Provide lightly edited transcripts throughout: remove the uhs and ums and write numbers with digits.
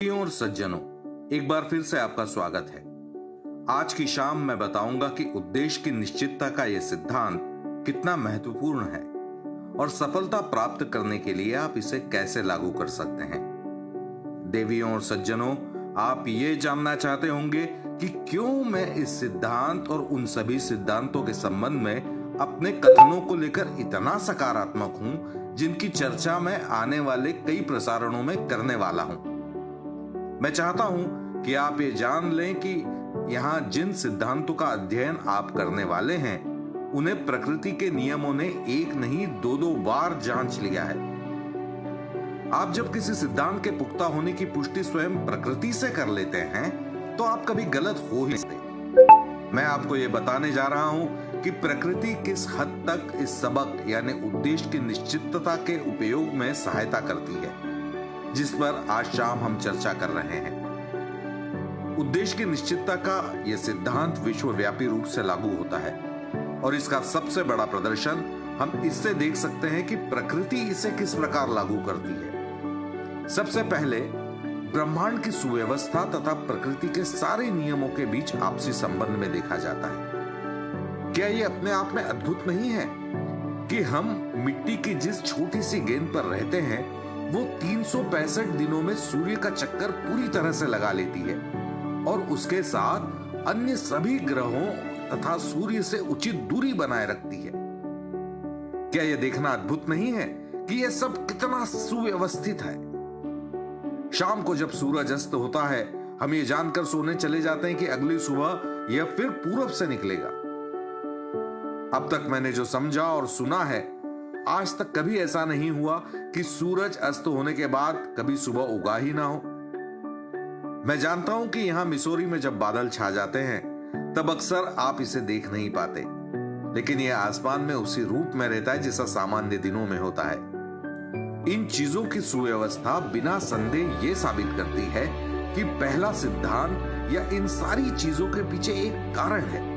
भाइयों और सज्जनों, एक बार फिर से आपका स्वागत है। आज की शाम मैं बताऊंगा कि उद्देश्य की निश्चितता का यह सिद्धांत कितना महत्वपूर्ण है और सफलता प्राप्त करने के लिए आप इसे कैसे लागू कर सकते हैं। देवियों और सज्जनों, आप ये जानना चाहते होंगे कि क्यों मैं इस सिद्धांत और उन सभी सिद्धांतों के संबंध में अपने कथनों को लेकर इतना सकारात्मक हूं, जिनकी चर्चा मैं आने वाले कई प्रसारणों में करने वाला हूं। मैं चाहता हूं कि आप ये जान लें कि यहां जिन सिद्धांतों का अध्ययन आप करने वाले हैं, उन्हें प्रकृति के नियमों ने एक नहीं दो बार जांच लिया है। आप जब किसी सिद्धांत के पुख्ता होने की पुष्टि स्वयं प्रकृति से कर लेते हैं, तो आप कभी गलत हो ही नहीं सकते। मैं आपको ये बताने जा रहा हूं कि प्रकृति किस हद तक इस सबक यानी उद्देश्य की निश्चितता के उपयोग में सहायता करती है, जिस पर आज शाम हम चर्चा कर रहे हैं। उद्देश्य की निश्चितता का यह सिद्धांत विश्वव्यापी रूप से लागू होता है और इसका सबसे बड़ा प्रदर्शन हम इससे देख सकते हैं कि प्रकृति इसे किस प्रकार लागू करती है। सबसे पहले ब्रह्मांड की सुव्यवस्था तथा प्रकृति के सारे नियमों के बीच आपसी संबंध में देखा जाता है। क्या यह अपने आप में अद्भुत नहीं है कि हम मिट्टी की जिस छोटी सी गेंद पर रहते हैं, वो 365 दिनों में सूर्य का चक्कर पूरी तरह से लगा लेती है और उसके साथ अन्य सभी ग्रहों तथा सूर्य से उचित दूरी बनाए रखती है। क्या यह देखना अद्भुत नहीं है कि यह सब कितना सुव्यवस्थित है। शाम को जब सूरज अस्त होता है, हम ये जानकर सोने चले जाते हैं कि अगली सुबह यह फिर पूरब से निकलेगा। अब तक मैंने जो समझा और सुना है, आज तक कभी ऐसा नहीं हुआ कि सूरज अस्त होने के बाद कभी सुबह उगा ही ना हो। मैं जानता हूं कि यहां मिसौरी में जब बादल छा जाते हैं, तब अक्सर आप इसे देख नहीं पाते, लेकिन यह आसमान में उसी रूप में रहता है जैसा सामान्य दिनों में होता है। इन चीजों की सुव्यवस्था बिना संदेह यह साबित करती है कि पहला सिद्धांत या इन सारी चीजों के पीछे एक कारण है,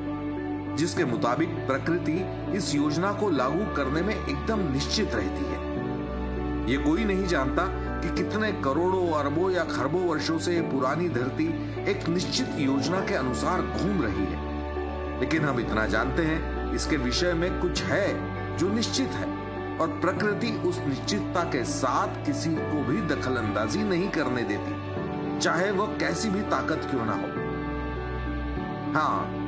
जिसके मुताबिक प्रकृति इस योजना को लागू करने में एकदम निश्चित रहती है। ये कोई नहीं जानता कि कितने करोड़ों अरबों या खरबों वर्षों से ये पुरानी धरती एक निश्चित योजना के अनुसार घूम रही है, लेकिन हम इतना जानते हैं इसके विषय में कुछ है जो निश्चित है और प्रकृति उस निश्चितता के साथ किसी को भी दखलंदाजी नहीं करने देती, चाहे वह कैसी भी ताकत क्यों ना हो। हाँ,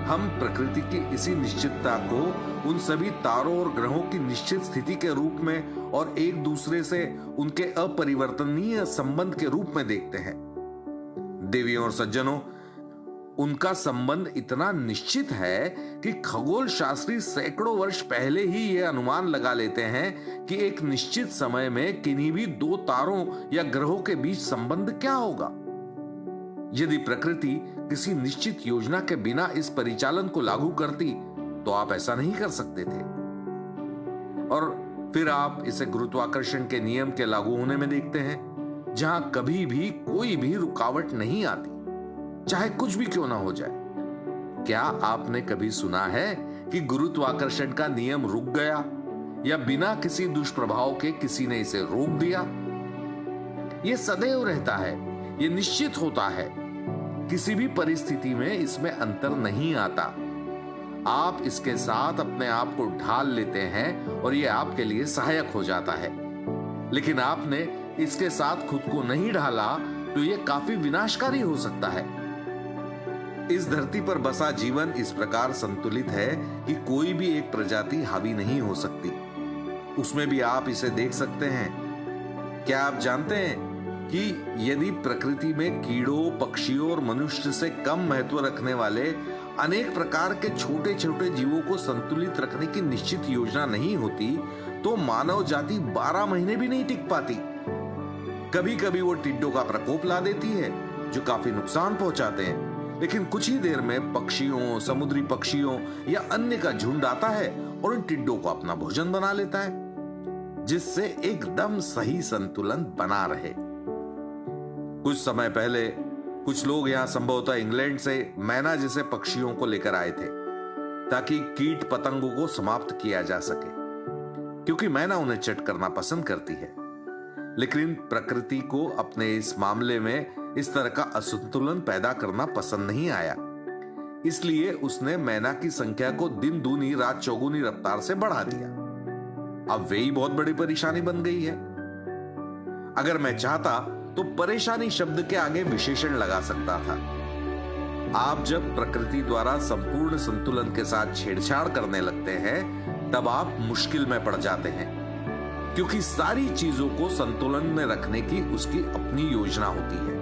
हम प्रकृति की इसी निश्चितता को उन सभी तारों और ग्रहों की निश्चित स्थिति के रूप में और एक दूसरे से उनके अपरिवर्तनीय संबंध के रूप में देखते हैं। देवियों और सज्जनों, उनका संबंध इतना निश्चित है कि खगोल शास्त्री सैकड़ों वर्ष पहले ही यह अनुमान लगा लेते हैं कि एक निश्चित समय में किन्हीं भी दो तारों या ग्रहों के बीच संबंध क्या होगा। यदि प्रकृति किसी निश्चित योजना के बिना इस परिचालन को लागू करती, तो आप ऐसा नहीं कर सकते थे। और फिर आप इसे गुरुत्वाकर्षण के नियम के लागू होने में देखते हैं, जहां कभी भी कोई भी रुकावट नहीं आती, चाहे कुछ भी क्यों ना हो जाए। क्या आपने कभी सुना है कि गुरुत्वाकर्षण का नियम रुक गया या बिना किसी दुष्प्रभाव के किसी ने इसे रोक दिया? यह सदैव रहता है, यह निश्चित होता है, किसी भी परिस्थिति में इसमें अंतर नहीं आता। आप इसके साथ अपने आप को ढाल लेते हैं और यह आपके लिए सहायक हो जाता है, लेकिन आपने इसके साथ खुद को नहीं ढाला तो यह काफी विनाशकारी हो सकता है। इस धरती पर बसा जीवन इस प्रकार संतुलित है कि कोई भी एक प्रजाति हावी नहीं हो सकती। उसमें भी आप इसे देख सकते हैं। क्या आप जानते हैं कि यदि प्रकृति में कीड़ों, पक्षियों और मनुष्य से कम महत्व रखने वाले अनेक प्रकार के छोटे छोटे जीवों को संतुलित रखने की निश्चित योजना नहीं होती, तो मानव जाति 12 महीने भी नहीं टिक पाती। कभी कभी वो टिड्डों का प्रकोप ला देती है, जो काफी नुकसान पहुंचाते हैं, लेकिन कुछ ही देर में पक्षियों, समुद्री पक्षियों या अन्य का झुंड आता है और उन टिड्डों को अपना भोजन बना लेता है, जिससे एकदम सही संतुलन बना रहे। कुछ समय पहले कुछ लोग यहां संभवतः इंग्लैंड से मैना जैसे पक्षियों को लेकर आए थे, ताकि कीट पतंगों को समाप्त किया जा सके, क्योंकि मैना उन्हें चट करना पसंद करती है। लेकिन प्रकृति को अपने इस मामले में इस तरह का असंतुलन पैदा करना पसंद नहीं आया। इसलिए उसने मैना की संख्या को दिन दूनी रात चौगुनी रफ्तार से बढ़ा दिया। अब वही बहुत बड़ी परेशानी बन गई है। अगर मैं चाहता तो परेशानी शब्द के आगे विशेषण लगा सकता था। आप जब प्रकृति द्वारा संपूर्ण संतुलन के साथ छेड़छाड़ करने लगते हैं तब आप मुश्किल में पड़ जाते हैं, क्योंकि सारी चीजों को संतुलन में रखने की उसकी अपनी योजना होती है।